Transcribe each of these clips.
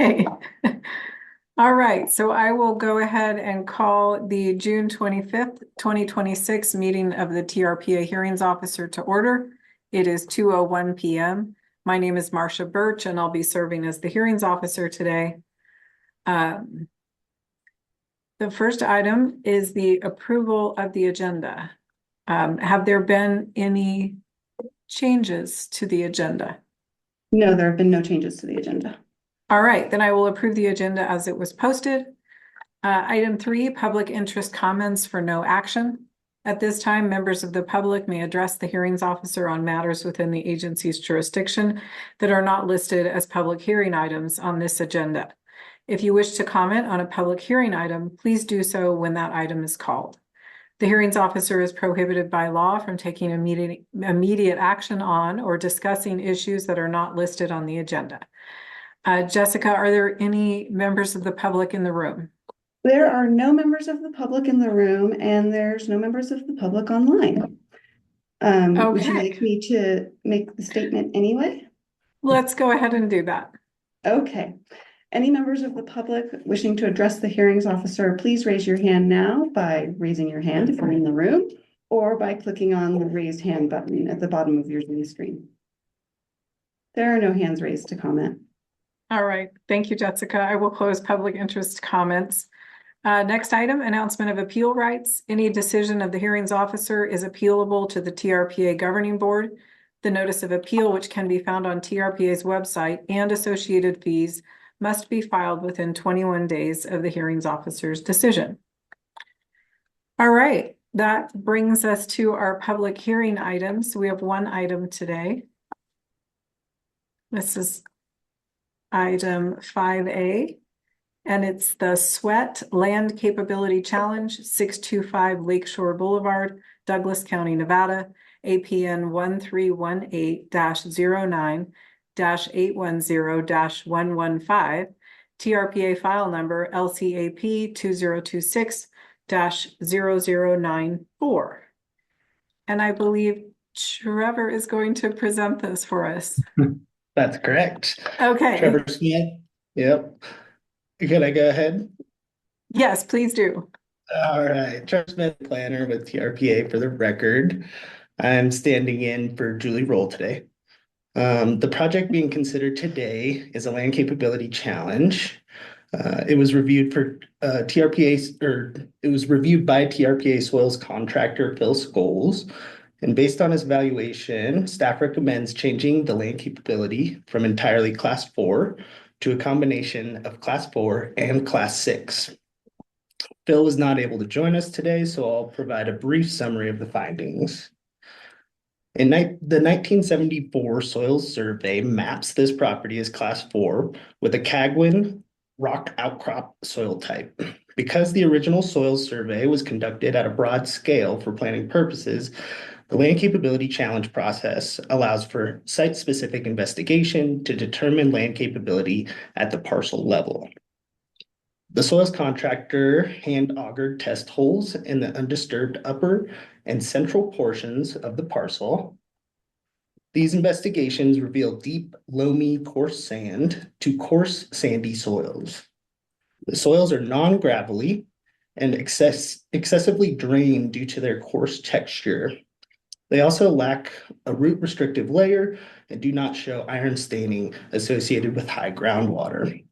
Okay. All right, so I will go ahead and call the June 25th, 2026 meeting of the TRPA Hearings Officer to order. It is 2:01 p.m. My name is Marcia Birch, and I'll be serving as the hearings officer today. The first item is the approval of the agenda. Have there been any changes to the agenda? No, there have been no changes to the agenda. All right, then I will approve the agenda as it was posted. Item 3, public interest comments for no action. At this time, members of the public may address the hearings officer on matters within the agency's jurisdiction that are not listed as public hearing items on this agenda. If you wish to comment on a public hearing item, please do so when that item is called. The hearings officer is prohibited by law from taking immediate action on or discussing issues that are not listed on the agenda. Jessica, are there any members of the public in the room? There are no members of the public in the room, and there's no members of the public online. Would you like me to make the statement anyway? Let's go ahead and do that. Okay. Any members of the public wishing to address the hearings officer, please raise your hand now by raising your hand if you're in the room, or by clicking on the raised hand button at the bottom of your Zoom screen. There are no hands raised to comment. All right. Thank you, Jessica. I will close public interest comments. Next item, announcement of appeal rights. Any decision of the hearings officer is appealable to the TRPA governing board. The notice of appeal, which can be found on TRPA's website, and associated fees must be filed within 21 days of the hearings officer's decision. All right, that brings us to our public hearing items. We have one item today. This is item 5A, and it's the Sweat Land Capability Challenge, 625 Lakeshore Boulevard, Douglas County, Nevada, APN 1318-09-810-115, TRPA file number LCAP 2026-0094. And I believe Trevor is going to present this for us. That's correct. Okay. Trevor Smith. Yep. Can I go ahead? Yes, please do. All right. Trevor Smith, planner with TRPA for the record. I'm standing in for Julie Roll today. The project being considered today is a land capability challenge. It was reviewed for TRPA, or it was reviewed by TRPA soils contractor Phil Scholes. And based on his evaluation, staff recommends changing the land capability from entirely Class 4 to a combination of Class 4 and Class 6. Phil was not able to join us today, so I'll provide a brief summary of the findings. The 1974 soils survey maps this property as Class 4 with a Cagwin rock outcrop soil type. Because the original soils survey was conducted at a broad scale for planning purposes, the land capability challenge process allows for site-specific investigation to determine land capability at the parcel level. The soils contractor hand-augured test holes in the undisturbed upper and central portions of the parcel. These investigations reveal deep, loamy, coarse sand to coarse, sandy soils. The soils are non-gravelly and excessively drained due to their coarse texture. They also lack a root restrictive layer and do not show iron staining associated with high groundwater.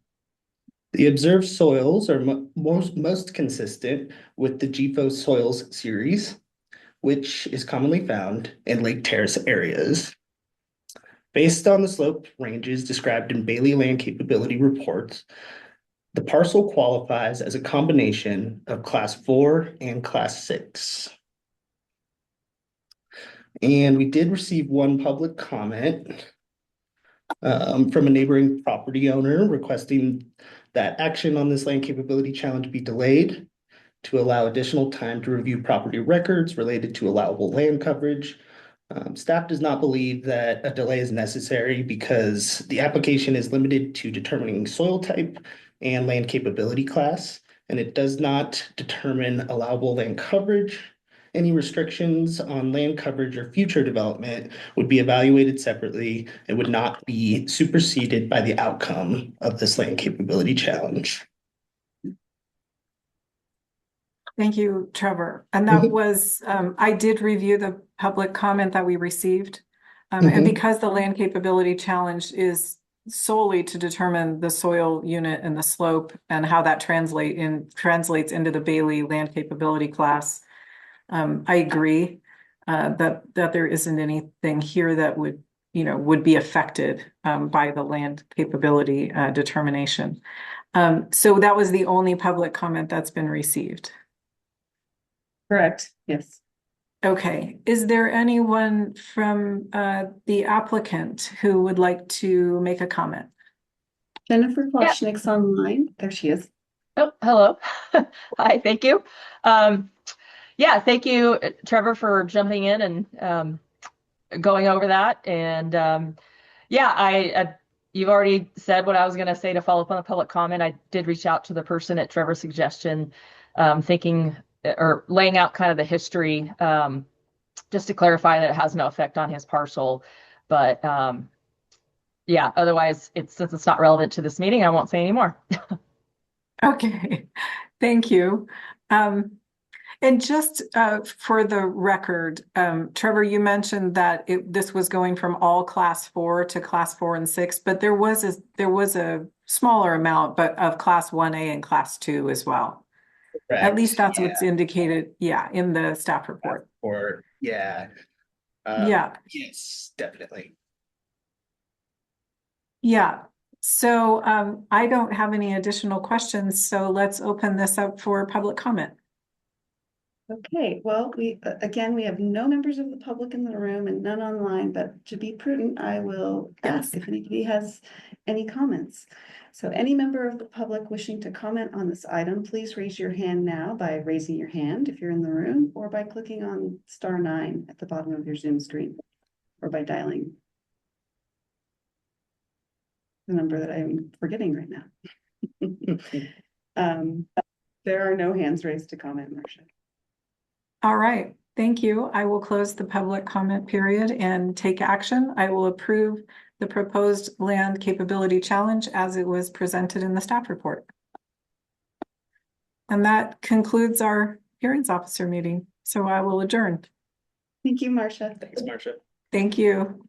The observed soils are most consistent with the GFO soils series, which is commonly found in lake terrace areas. Based on the slope ranges described in Bailey Land Capability reports, the parcel qualifies as a combination of Class 4 and Class 6. And we did receive one public comment from a neighboring property owner requesting that action on this land capability challenge be delayed to allow additional time to review property records related to allowable land coverage. Staff does not believe that a delay is necessary because the application is limited to determining soil type and land capability class, and it does not determine allowable land coverage. Any restrictions on land coverage or future development would be evaluated separately and would not be superseded by the outcome of this land capability challenge. Thank you, Trevor. And that was, I did review the public comment that we received. And because the land capability challenge is solely to determine the soil unit and the slope and how that translates into the Bailey land capability class, I agree that there isn't anything here that would be affected by the land capability determination. So that was the only public comment that's been received. Correct, yes. Okay, is there anyone from the applicant who would like to make a comment? Jennifer Kloschnick's online. There she is. Oh, hello. Hi, thank you. Yeah, thank you, Trevor, for jumping in and going over that. And yeah, you've already said what I was going to say to follow up on the public comment. I did reach out to the person at Trevor's suggestion, thinking or laying out kind of the history, just to clarify that it has no effect on his parcel. But yeah, otherwise, since it's not relevant to this meeting, I won't say anymore. Okay, thank you. And just for the record, Trevor, you mentioned that this was going from all class 4 to class 4 and 6, but there was a smaller amount, but of class 1A and class 2 as well. Correct. At least that's what's indicated, in the staff report. Or yeah. Yeah. Yes, definitely. Yeah. So I don't have any additional questions, so let's open this up for public comment. Okay, well, we have no members of the public in the room and none online, but to be prudent, I will ask if anybody has any comments. So any member of the public wishing to comment on this item, please raise your hand now by raising your hand if you're in the room, or by clicking on *9 at the bottom of your Zoom screen, or by dialing the number that I'm forgetting right now. There are no hands raised to comment, Marcia. All right, thank you. I will close the public comment period and take action. I will approve the proposed land capability challenge as it was presented in the staff report. And that concludes our hearings officer meeting. So I will adjourn. Thank you, Marcia. Thanks, Marcia. Thank you.